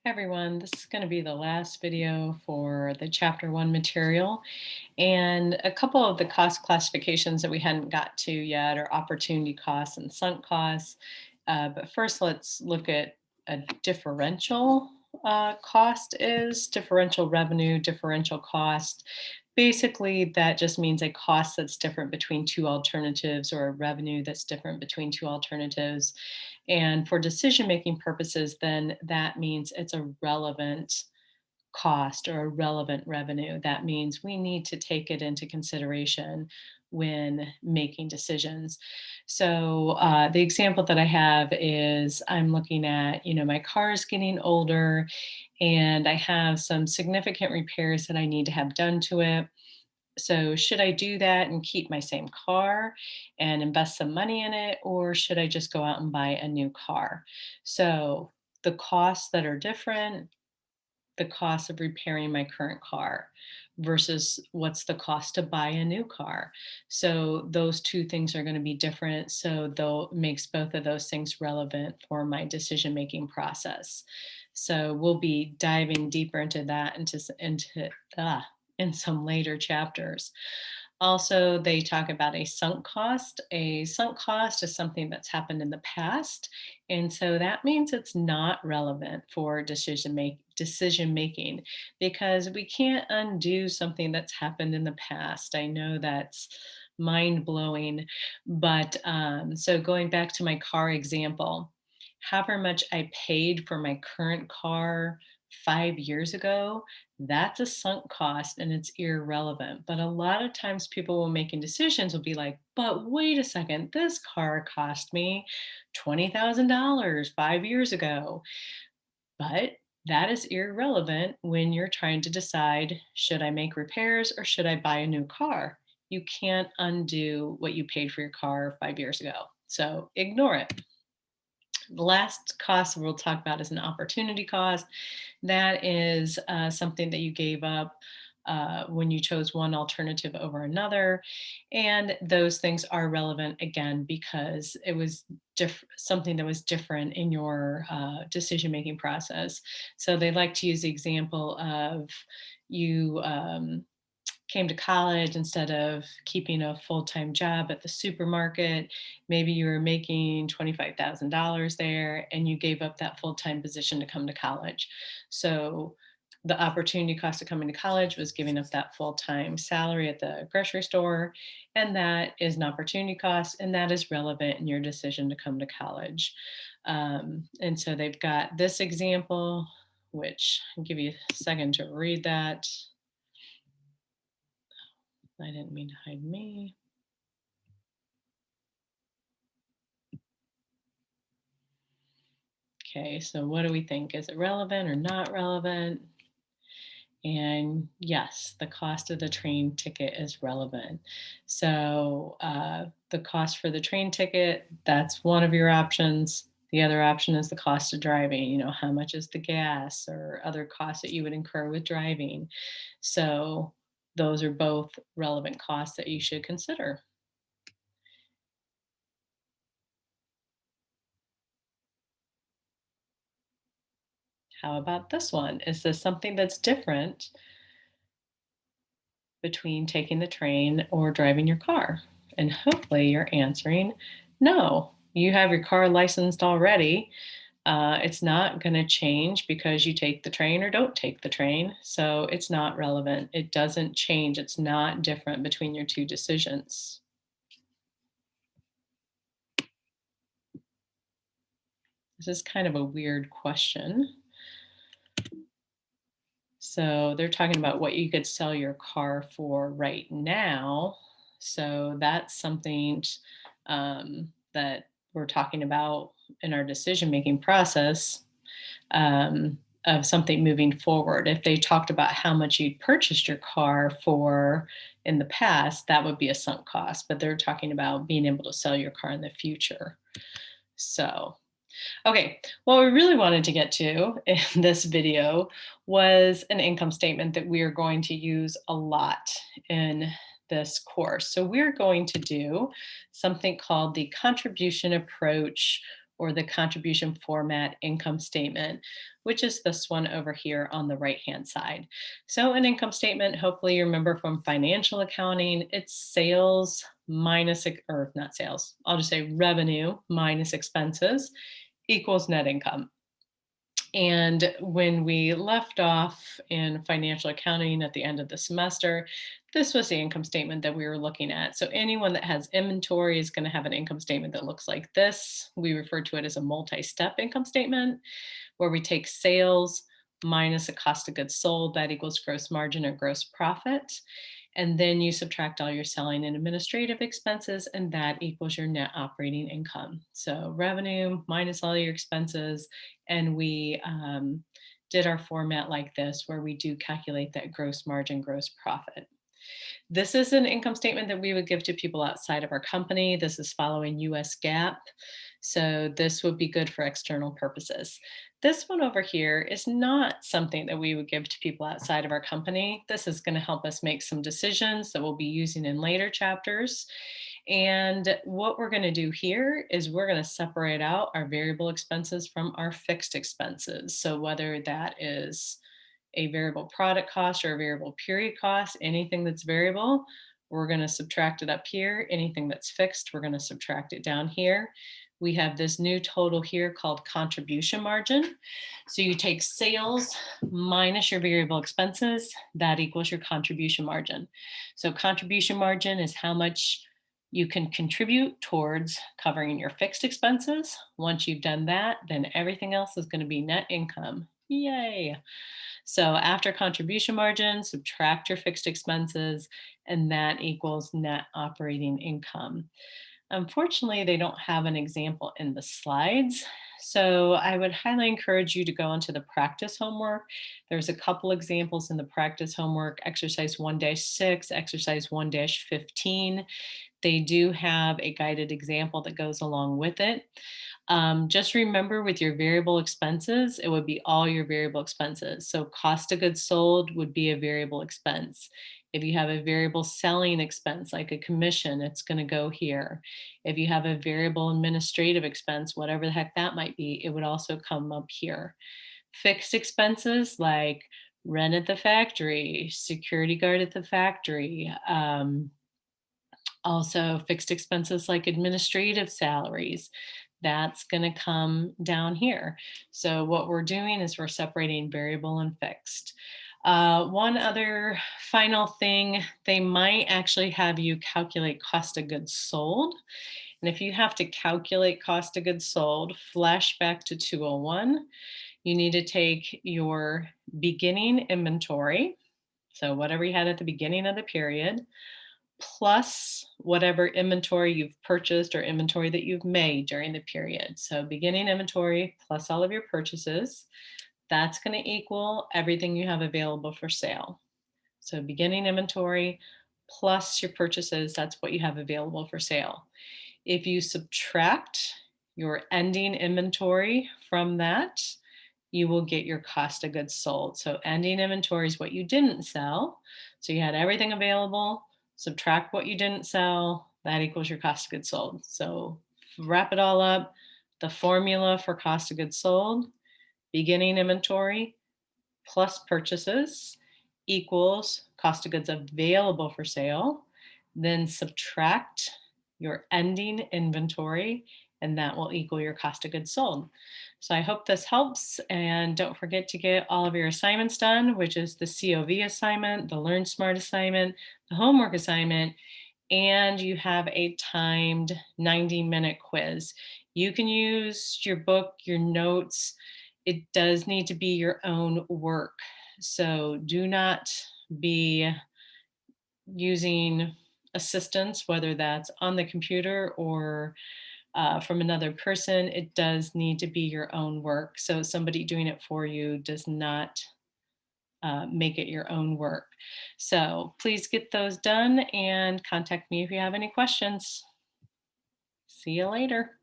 Hi everyone, this is going to be the last video for the chapter 1 material, and a couple of the cost classifications that we hadn't got to yet are opportunity costs and sunk costs. But first let's look at a differential cost is differential revenue, differential cost. Basically, that just means a cost that's different between two alternatives or a revenue that's different between two alternatives. And for decision-making purposes, then that means it's a relevant cost or a relevant revenue. That means we need to take it into consideration when making decisions. So the example that I have is I'm looking at, my car is getting older and I have some significant repairs that I need to have done to it. So should I do that and keep my same car and invest some money in it, or should I just go out and buy a new car? So the costs that are different, the cost of repairing my current car versus what's the cost to buy a new car. So those two things are going to be different. So though makes both of those things relevant for my decision making process. So we'll be diving deeper into that in some later chapters. Also, they talk about a sunk cost. A sunk cost is something that's happened in the past, and so that means it's not relevant for decision making because we can't undo something that's happened in the past. I know that's mind blowing, but so going back to my car example, however much I paid for my current car 5 years ago, that's a sunk cost and it's irrelevant. But a lot of times people will making decisions will be like, but wait a second, this car cost me $20,000 5 years ago. But that is irrelevant when you're trying to decide, should I make repairs or should I buy a new car? You can't undo what you paid for your car 5 years ago. So ignore it. The last cost we'll talk about is an opportunity cost. That is something that you gave up when you chose one alternative over another. And those things are relevant again because it was something that was different in your decision making process. So they like to use the example of you. Came to college instead of keeping a full-time job at the supermarket. Maybe you were making $25,000 there and you gave up that full-time position to come to college. So the opportunity cost of coming to college was giving up that full-time salary at the grocery store. And that is an opportunity cost, and that is relevant in your decision to come to college. And so they've got this example, which I'll give you a second to read that. I didn't mean to hide me. Okay, so what do we think? Is it relevant or not relevant? And yes, the cost of the train ticket is relevant. So the cost for the train ticket, that's one of your options. The other option is the cost of driving. How much is the gas or other costs that you would incur with driving? So those are both relevant costs that you should consider. How about this one? Is this something that's different between taking the train or driving your car? And hopefully you're answering no. You have your car licensed already. It's not going to change because you take the train or don't take the train. So it's not relevant. It doesn't change. It's not different between your two decisions. This is kind of a weird question. So they're talking about what you could sell your car for right now. So that's something that we're talking about in our decision making process of something moving forward. If they talked about how much you'd purchased your car for in the past, that would be a sunk cost. But they're talking about being able to sell your car in the future. So okay, what we really wanted to get to in this video was an income statement that we are going to use a lot in this course. So we're going to do something called the contribution approach or the contribution format income statement, which is this one over here on the right-hand side. So an income statement, hopefully you remember from financial accounting, it's sales minus, or not sales, I'll just say revenue minus expenses equals net income. And when we left off in financial accounting at the end of the semester, this was the income statement that we were looking at. So anyone that has inventory is going to have an income statement that looks like this. We refer to it as a multi-step income statement, where we take sales minus a cost of goods sold, that equals gross margin or gross profit. And then you subtract all your selling and administrative expenses, and that equals your net operating income. So revenue minus all your expenses. And we did our format like this, where we do calculate that gross margin, gross profit. This is an income statement that we would give to people outside of our company. This is following US GAAP. So this would be good for external purposes. This one over here is not something that we would give to people outside of our company. This is going to help us make some decisions that we'll be using in later chapters. And what we're going to do here is we're going to separate out our variable expenses from our fixed expenses. So whether that is a variable product cost or a variable period cost, anything that's variable, we're going to subtract it up here. Anything that's fixed, we're going to subtract it down here. We have this new total here called contribution margin. So you take sales minus your variable expenses, that equals your contribution margin. So contribution margin is how much you can contribute towards covering your fixed expenses. Once you've done that, then everything else is going to be net income. Yay. So after contribution margin, subtract your fixed expenses, and that equals net operating income. Unfortunately, they don't have an example in the slides. So I would highly encourage you to go into the practice homework. There's a couple examples in the practice homework, exercise 1-6, exercise 1-15. They do have a guided example that goes along with it. Just remember with your variable expenses, it would be all your variable expenses. So cost of goods sold would be a variable expense. If you have a variable selling expense, like a commission, it's going to go here. If you have a variable administrative expense, whatever the heck that might be, it would also come up here. Fixed expenses like rent at the factory, security guard at the factory, also fixed expenses like administrative salaries, that's going to come down here. So what we're doing is we're separating variable and fixed. One other final thing, they might actually have you calculate cost of goods sold. And if you have to calculate cost of goods sold, flash back to 201. You need to take your beginning inventory, so whatever you had at the beginning of the period, plus whatever inventory you've purchased or inventory that you've made during the period. So beginning inventory plus all of your purchases, that's going to equal everything you have available for sale. So beginning inventory plus your purchases, that's what you have available for sale. If you subtract your ending inventory from that, you will get your cost of goods sold. So ending inventory is what you didn't sell. So you had everything available, subtract what you didn't sell, that equals your cost of goods sold. So wrap it all up. The formula for cost of goods sold, beginning inventory plus purchases equals cost of goods available for sale. Then subtract your ending inventory, and that will equal your cost of goods sold. So I hope this helps, and don't forget to get all of your assignments done, which is the COV assignment, the Learn Smart assignment, the homework assignment, and you have a timed 90-minute quiz. You can use your book, your notes. It does need to be your own work. So do not be using assistance, whether that's on the computer or from another person. It does need to be your own work. So somebody doing it for you does not make it your own work. So please get those done and contact me if you have any questions. See you later.